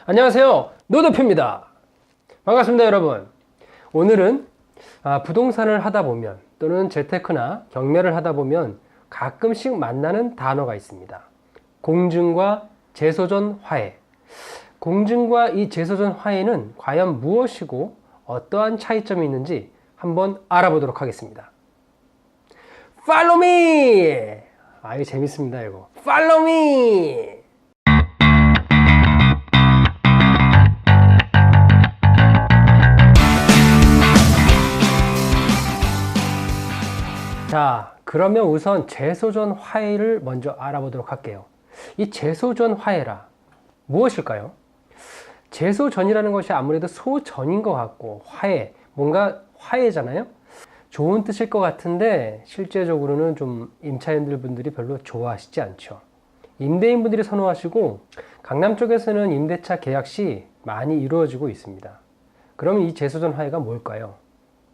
안녕하세요, 노대표입니다. 반갑습니다, 여러분. 오늘은 부동산을 하다 보면 또는 재테크나 경매를 하다 보면 가끔씩 만나는 단어가 있습니다. 공증과 재소전 화해. 공증과 이 재소전 화해는 과연 무엇이고 어떠한 차이점이 있는지 한번 알아보도록 하겠습니다. Follow me! 이거 재밌습니다, 이거. Follow me! 자, 그러면 우선 재소전 화해를 먼저 알아보도록 할게요. 이 재소전 화해라 무엇일까요? 재소전이라는 것이 아무래도 소전인 것 같고 화해, 뭔가 화해잖아요? 좋은 뜻일 것 같은데 실제적으로는 좀 임차인들 분들이 별로 좋아하시지 않죠. 임대인 분들이 선호하시고 강남 쪽에서는 임대차 계약 시 많이 이루어지고 있습니다. 그러면 이 재소전 화해가 뭘까요?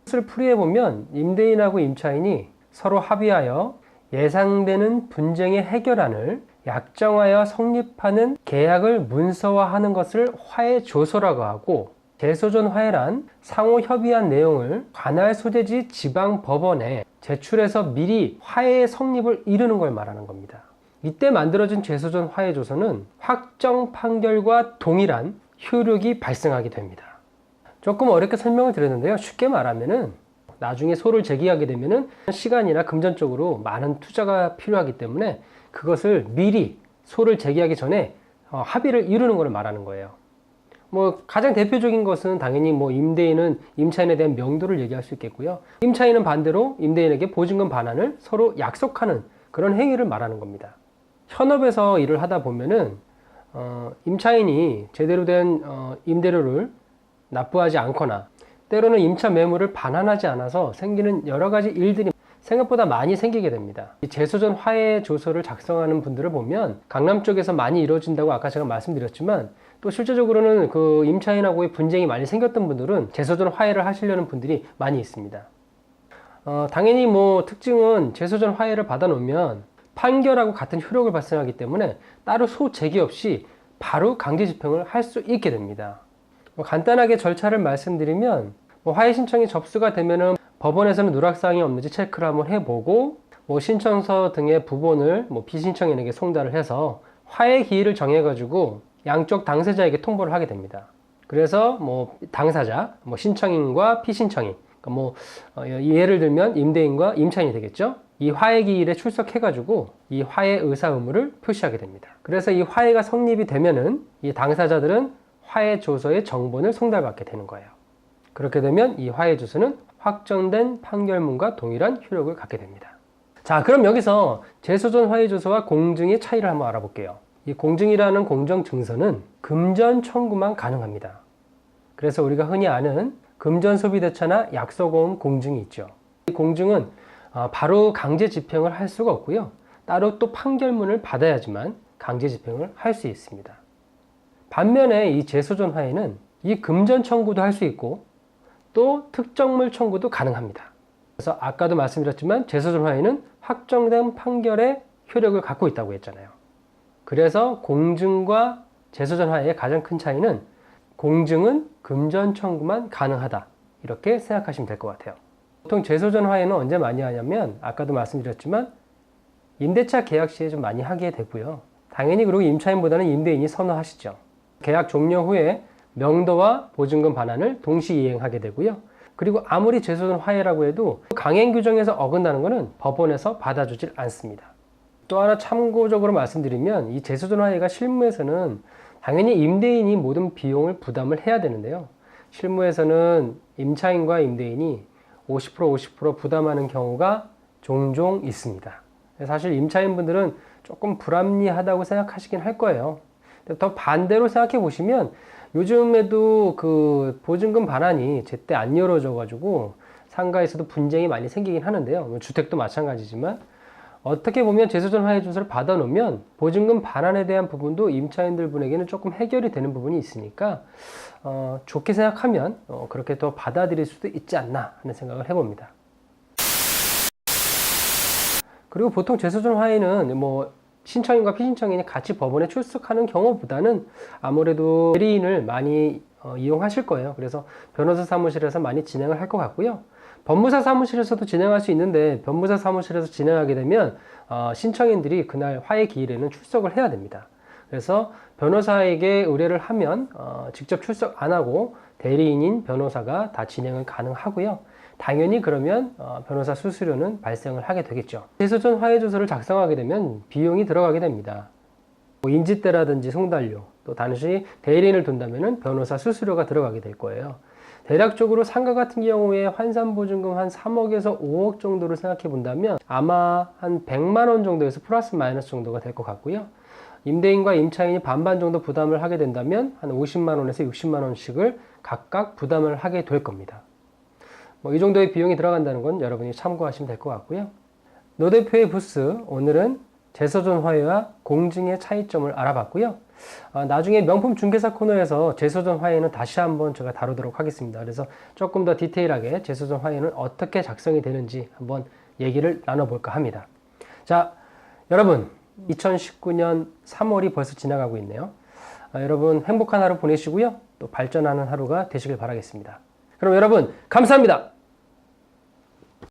뜻을 풀이해보면 임대인하고 임차인이 서로 합의하여 예상되는 분쟁의 해결안을 약정하여 성립하는 계약을 문서화하는 것을 화해조서라고 하고, 재소전 화해란 상호 협의한 내용을 관할 소재지 지방법원에 제출해서 미리 화해의 성립을 이루는 걸 말하는 겁니다. 이때 만들어진 재소전 화해조서는 확정 판결과 동일한 효력이 발생하게 됩니다. 조금 어렵게 설명을 드렸는데요. 쉽게 말하면은 나중에 소를 제기하게 되면은 시간이나 금전적으로 많은 투자가 필요하기 때문에 그것을 미리 소를 제기하기 전에 합의를 이루는 것을 말하는 거예요. 가장 대표적인 것은 당연히 임대인은 임차인에 대한 명도를 얘기할 수 있겠고요. 임차인은 반대로 임대인에게 보증금 반환을 서로 약속하는 그런 행위를 말하는 겁니다. 현업에서 일을 하다 보면은 임차인이 제대로 된 임대료를 납부하지 않거나 때로는 임차 매물을 반환하지 않아서 생기는 여러 가지 일들이 생각보다 많이 생기게 됩니다. 이 재소전 화해 조서를 작성하는 분들을 보면 강남 쪽에서 많이 이루어진다고 아까 제가 말씀드렸지만, 또 실제적으로는 그 임차인하고의 분쟁이 많이 생겼던 분들은 재소전 화해를 하시려는 분들이 많이 있습니다. 당연히 특징은 재소전 화해를 받아 놓으면 판결하고 같은 효력을 발생하기 때문에 따로 소 제기 없이 바로 강제 집행을 할 수 있게 됩니다. 간단하게 절차를 말씀드리면, 화해 신청이 접수가 되면은 법원에서는 누락사항이 없는지 체크를 한번 해보고, 신청서 등의 부분을 피신청인에게 송달을 해서 화해 기일을 정해가지고 양쪽 당사자에게 통보를 하게 됩니다. 그래서 당사자, 신청인과 피신청인, 예를 들면 임대인과 임차인이 되겠죠. 이 화해 기일에 출석해가지고 이 화해 의사 의무를 표시하게 됩니다. 그래서 이 화해가 성립이 되면은 이 당사자들은 화해 조서의 정본을 송달받게 되는 거예요. 그렇게 되면 이 화해 조서는 확정된 판결문과 동일한 효력을 갖게 됩니다. 자, 그럼 여기서 재소전 화해 조서와 공증의 차이를 한번 알아볼게요. 이 공증이라는 공정 증서는 금전 청구만 가능합니다. 그래서 우리가 흔히 아는 금전 소비대차나 약소보험 공증이 있죠. 이 공증은 바로 강제 집행을 할 수가 없고요. 따로 또 판결문을 받아야지만 강제 집행을 할 수 있습니다. 반면에 이 재소전 화해는 이 금전 청구도 할 수 있고 또 특정물 청구도 가능합니다. 그래서 아까도 말씀드렸지만 재소전 화해는 확정된 판결의 효력을 갖고 있다고 했잖아요. 그래서 공증과 재소전 화해의 가장 큰 차이는, 공증은 금전 청구만 가능하다, 이렇게 생각하시면 될 것 같아요. 보통 재소전 화해는 언제 많이 하냐면, 아까도 말씀드렸지만 임대차 계약 시에 좀 많이 하게 되고요. 당연히 그리고 임차인보다는 임대인이 선호하시죠. 계약 종료 후에 명도와 보증금 반환을 동시 이행하게 되고요. 그리고 아무리 재소전 화해라고 해도 강행 규정에서 어긋나는 것은 법원에서 받아주질 않습니다. 또 하나 참고적으로 말씀드리면, 이 재소전 화해가 실무에서는 당연히 임대인이 모든 비용을 부담을 해야 되는데요. 실무에서는 임차인과 임대인이 50% 부담하는 경우가 종종 있습니다. 사실 임차인분들은 조금 불합리하다고 생각하시긴 할 거예요. 더 반대로 생각해 보시면, 요즘에도 그 보증금 반환이 제때 안 이루어져 가지고 상가에서도 분쟁이 많이 생기긴 하는데요. 주택도 마찬가지지만, 어떻게 보면 재소전 화해 조서를 받아 놓으면 보증금 반환에 대한 부분도 임차인들 분에게는 조금 해결이 되는 부분이 있으니까 좋게 생각하면 그렇게 더 받아들일 수도 있지 않나 하는 생각을 해봅니다. 그리고 보통 재소전 화해는 신청인과 피신청인이 같이 법원에 출석하는 경우보다는 아무래도 대리인을 많이 이용하실 거예요. 그래서 변호사 사무실에서 많이 진행을 할 것 같고요. 법무사 사무실에서도 진행할 수 있는데 법무사 사무실에서 진행하게 되면 신청인들이 그날 화해 기일에는 출석을 해야 됩니다. 그래서 변호사에게 의뢰를 하면 직접 출석 안 하고 대리인인 변호사가 다 진행은 가능하고요. 당연히 그러면 변호사 수수료는 발생을 하게 되겠죠. 제소전 화해조서를 작성하게 되면 비용이 들어가게 됩니다. 인지대라든지 송달료, 또 당시 대리인을 둔다면 변호사 수수료가 들어가게 될 거예요. 대략적으로 상가 같은 경우에 환산보증금 한 3억에서 5억 정도를 생각해 본다면 아마 한 100만 원 정도에서 플러스 마이너스 정도가 될 것 같고요. 임대인과 임차인이 반반 정도 부담을 하게 된다면 한 50만 원에서 60만 원씩을 각각 부담을 하게 될 겁니다. 이 정도의 비용이 들어간다는 건 여러분이 참고하시면 될 것 같고요. 노 대표의 부스, 오늘은 제소전 화해와 공증의 차이점을 알아봤고요. 나중에 명품 중개사 코너에서 제소전 화해는 다시 한번 제가 다루도록 하겠습니다. 그래서 조금 더 디테일하게 제소전 화해는 어떻게 작성이 되는지 한번 얘기를 나눠볼까 합니다. 자, 여러분 2019년 3월이 벌써 지나가고 있네요. 여러분 행복한 하루 보내시고요. 또 발전하는 하루가 되시길 바라겠습니다. 그럼 여러분 감사합니다.